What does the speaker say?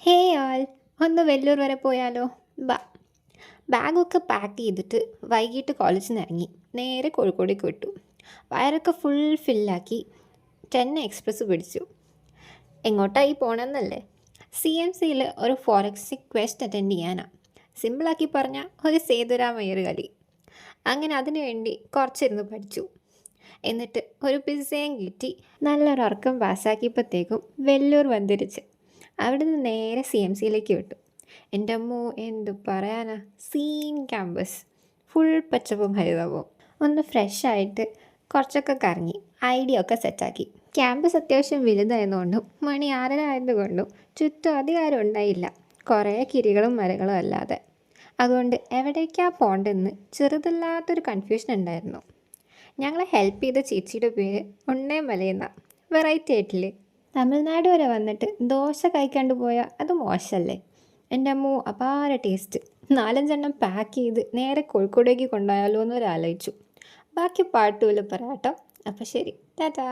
ഹേ ആൾ, ഒന്ന് വെല്ലൂർ വരെ പോയാലോ? ബാ. ബാഗൊക്കെ പാക്ക് ചെയ്തിട്ട് വൈകിട്ട് കോളേജിൽ നിന്ന് ഇറങ്ങി നേരെ കോഴിക്കോടേക്ക് വിട്ടു. വയറൊക്കെ ഫുൾ ഫില്ലാക്കി 10 എക്സ്പ്രസ് പിടിച്ചു. എങ്ങോട്ടായി പോകണമെന്നല്ലേ? CMCയിൽ ഒരു ഫോറൻസിക് ക്വസ്റ്റ് അറ്റൻഡ് ചെയ്യാനാണ്. സിമ്പിളാക്കി പറഞ്ഞാൽ ഒരു സേതുരാമയ്യർ കളി. അങ്ങനെ അതിനു വേണ്ടി കുറച്ചിരുന്ന് പഠിച്ചു. എന്നിട്ട് ഒരു പിസ്സയും കിട്ടി നല്ലൊരുറക്കം പാസ്സാക്കിയപ്പോഴത്തേക്കും വെല്ലൂർ വന്നിരിച്ച്. അവിടെ നിന്ന് നേരെ CMCയിലേക്ക് വിട്ടു. എൻ്റെ അമ്മോ, എന്തു പറയാനാ, സീൻ ക്യാമ്പസ്, ഫുൾ പച്ചപ്പും ഹരിതവും. ഒന്ന് ഫ്രഷായിട്ട് കുറച്ചൊക്കെ കറങ്ങി ID ഒക്കെ സെറ്റാക്കി. ക്യാമ്പസ് അത്യാവശ്യം വലുതായതുകൊണ്ടും മണി 6:30 ആയതുകൊണ്ടും ചുറ്റും അധികാരം ഉണ്ടായില്ല, കുറേ കിരികളും മരങ്ങളും അല്ലാതെ. അതുകൊണ്ട് എവിടേക്കാണ് പോകേണ്ടതെന്ന് ചെറുതല്ലാത്തൊരു കൺഫ്യൂഷൻ ഉണ്ടായിരുന്നു. ഞങ്ങളെ ഹെൽപ്പ് ചെയ്ത ചേച്ചിയുടെ പേര് ഉണ്ണേമലയെന്ന. വെറൈറ്റി ആയിട്ടില്ലേ? തമിഴ്നാട് വരെ വന്നിട്ട് ദോശ കഴിക്കാണ്ട് പോയാൽ അത് മോശമല്ലേ? എൻ്റെ അമ്മോ, അപാര ടേസ്റ്റ്. 4-5 പാക്ക് ചെയ്ത് നേരെ കോഴിക്കോടേക്ക് കൊണ്ടുപോയാലോ എന്നൊരാലോചിച്ചു. ബാക്കി പാട്ടുമില്ല പറയാട്ടോ. അപ്പം ശരി, ടാറ്റാ.